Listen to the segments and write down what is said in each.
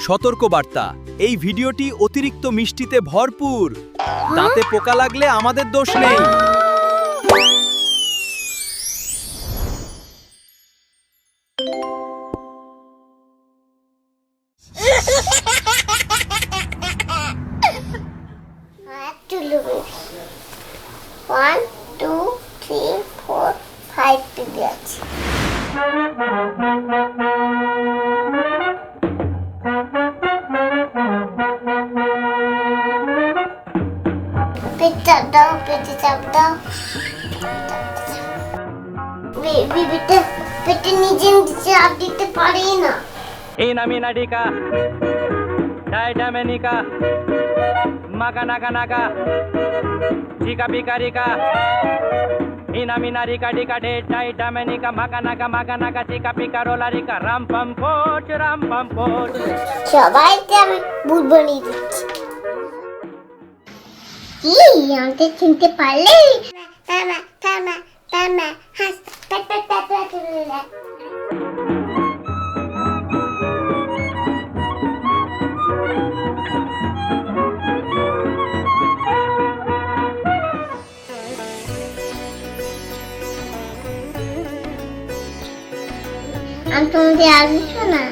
সতর্কবার্তা, এই ভিডিওটি অতিরিক্ত মিষ্টিতে ভরপুর। দাঁতে পোকা লাগলে আমাদের দোষ নেই। One, two, three, four, five baby আছে। পেটটা দাও, পেটে চাপ দাও। বেবিটা পেটে নিজে নিজে চাপ দিতে পারে না। Inaminadika, Daidamenika, Maganaganaga, Chika Picarika, Inaminarika Dika de Daidamenika, Maganaga, Chika Picarolarika, Rampam Poch. সবাইকে আমি ভূত বানিয়ে দিচ্ছি। কি আমাকে চিনতে পারলে? থামা হাস আমি তোমাদের আসবো না।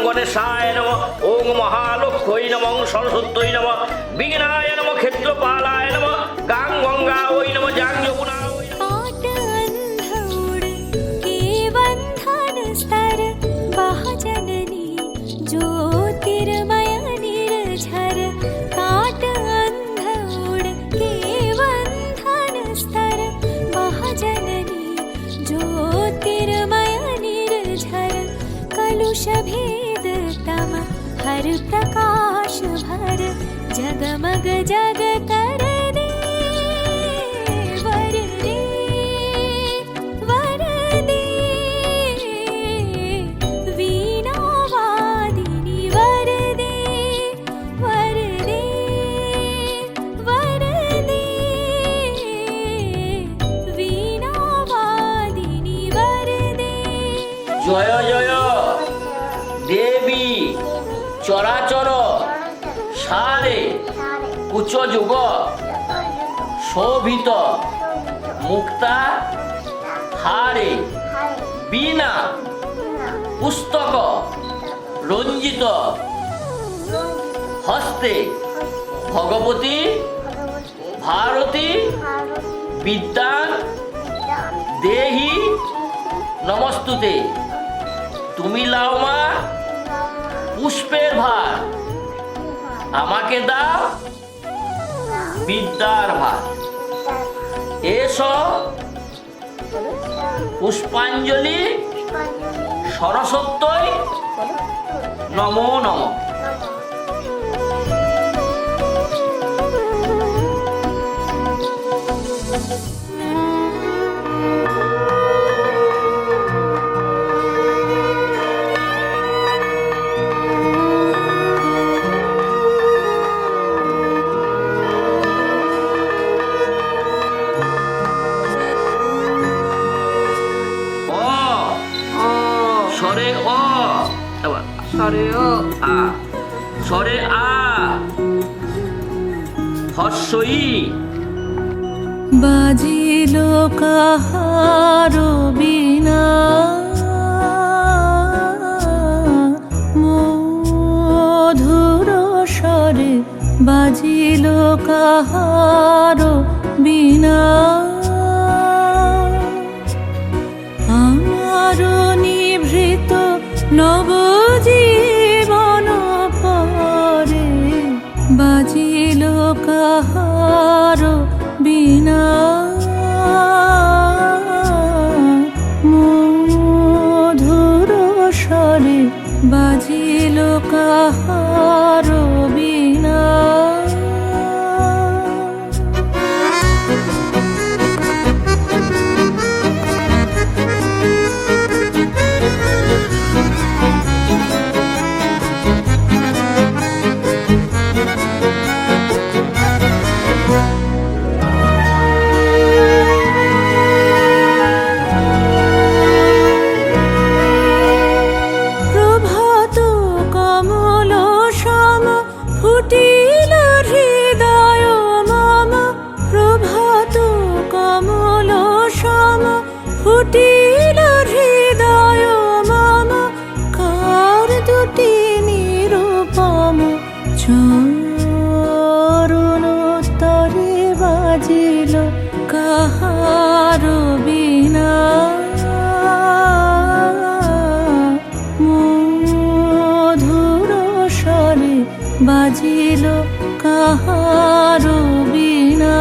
গণেশায় নমঃ, ওং মহালক্ষ্মী নমঃ, সরস্বত্যৈ নমঃ, বিঘ্নায় নমঃ, ক্ষেত্রপালায় নমঃ, গাং গঙ্গা ওই নমঃ, জাং যমুনা ওই নমঃ। हर प्रकाश भर जगमग जग कर दे वर दे वीणा वादिनी वर दे वीणा वादिनी वर दे। জয় জয় দেবী চরাচর সারে কুচ যুগ শোভিত মুক্তা হারে বীণা পুস্তক রঞ্জিত হস্তে ভগবতী ভারতী বিদ্যা দেহি নমস্তুতে। তুমি লাও মা পুষ্পের ভার, আমাকে দাও বিদ্যার ভার। এসো পুষ্পাঞ্জলি সরস্বত্যই নমো নমঃ। স্বরে অ, স্বরে অ আ, স্বরে আ, হর্ষই বাজিল কাহার বিনা মধু বাজিল কাহারো বিনা। আমার নিভৃত নবজীবন পরে বাজিল কাহারো বিনা। মধুর স্বরে বাজিল কাহারো বিনা। প্রভাত কমল শ্যাম ফুটিল হৃদয় মম। প্রভাত কমল শ্যাম ফুটিল হৃদয় মম। কার দুটি নিরূপম চরণ তরে বাজিল কাহারো বিনা। মধুর স্বরে বাজিল কাহারো বিনা।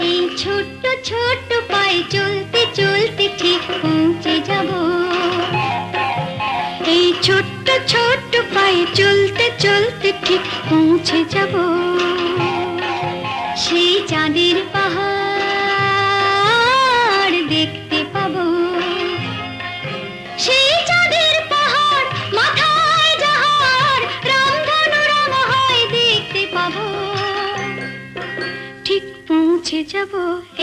এই ছোট্ট ছোট্ট পায়ে চলতে চলতে ঠিক পৌঁছে যাব। এই ছোট্ট ছোট্ট পায়ে চলতে চলতে ঠিক পৌঁছে যাব। সেই চাঁদের পাহাড় দেখতে পাবো। সেই চাঁদের পাহাড় মাথায় যাহার রামধনু রঙ হয় দেখতে পাবো। ঠিক পৌঁছে যাব।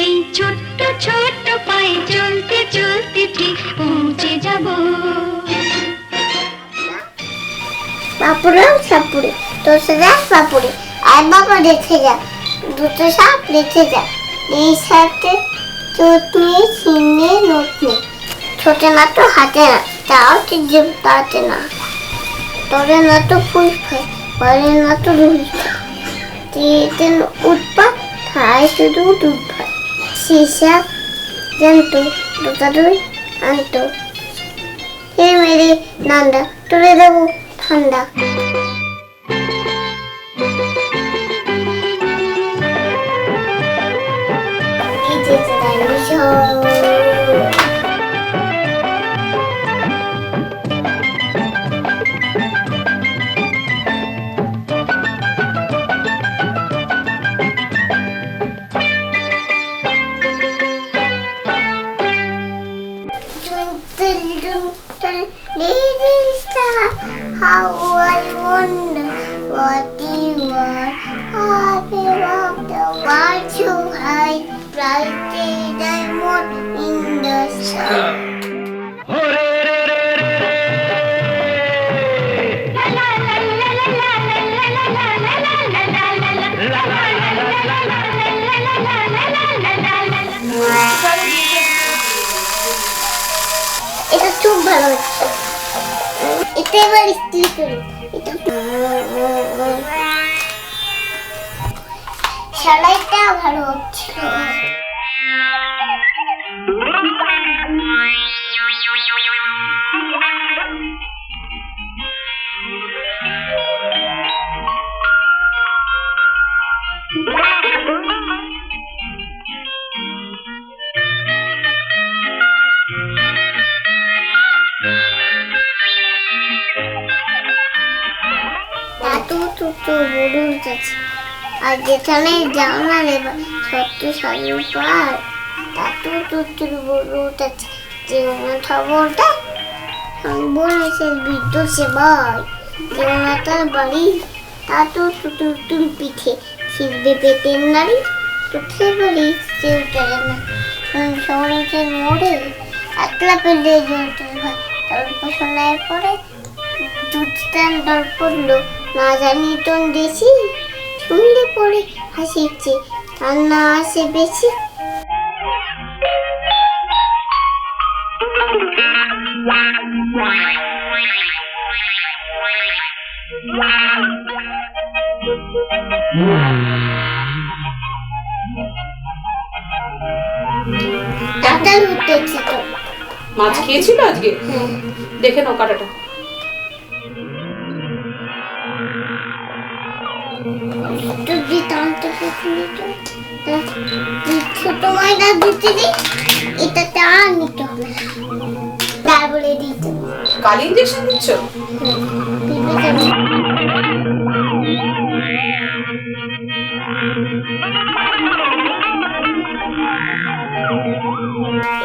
এই ছোট্ট ছোট্ট পায়ে চলতে চলতে ঠিক পৌঁছে যাব। পাপুরে সাপুরে তোসরা পাপুরে আর বাবা দেখে যা দুটো সাপ দেখে যা। এই সাথে চটনি চিনি নটনি ছোটে না তো হাতে না তাও চিজে তাতে না। তোরে না তো ফুল খায় পরে না তো রুল খায়। তিন উৎপাত খায় শুধু দুধ খায়। সীসা জানতো দুটা দুই আনতো। হে মেরে নান্দা তোরে দেবো ঠান্ডা। এই যে dinosaur Little star, how I wonder what you are. Happy of the world so high, bright diamond in the sky. এটা খুব ভালো হচ্ছে। এটা এবার স্ত্রী করি। সেলাইটা ভালো হচ্ছে। তুতু বড় উঠেছে। আর যেখানে যাও না রে সত্য সাজু পার তাতু তুতুর বড় উঠেছে। জীবনে খবরটা বলেছে বিদ্যুৎ সেবাই জীবনে তার বাড়ি তাতু তুতুর পিঠে ছিড়বে পেটের নারী তুঠে বাড়ি সে উঠে না শহরে মোড়ে একলা পেলে জোরতে হয় অল্প শোনায় পরে দুধটান দর পড়লো না জানি তোন দেশি শুনলে পরে হাসিছে আর না আসে বেশি। ডাক্তার উঠেছি তো মাছ খেয়েছিল আজকে? দেখে নাও কাটাটা। যদি টানতে পেছনে তো ছোট ময়দা দিতে দিই এটাতে আর নিতে হবে তারপরে দিতে কাল ইঞ্জেকশন দিচ্ছ?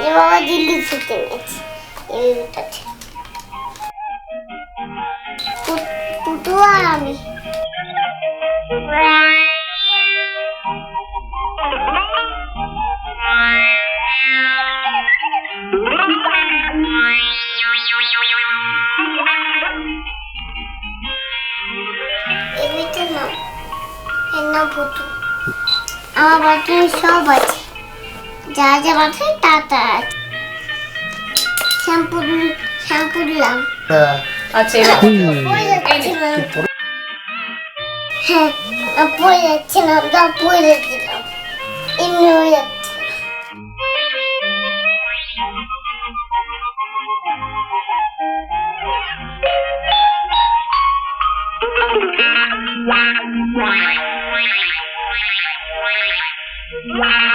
এ বাবা দিল্লি ছুটে গেছে এইটাতে পুটু আর আমি এবিতে না এর নাম পুটু। আমার বাচ্চার সব আছে যা যা বাচ্চায় তা তা আছে। শ্যাম্পু দিলাম আচ্ছা এবার পড়ে যাচ্ছিলাম হ্যাঁ পড়ে যাচ্ছিলাম তা পড়ে যাচ্ছিলাম এমনি হয়ে যাচ্ছে। Wow.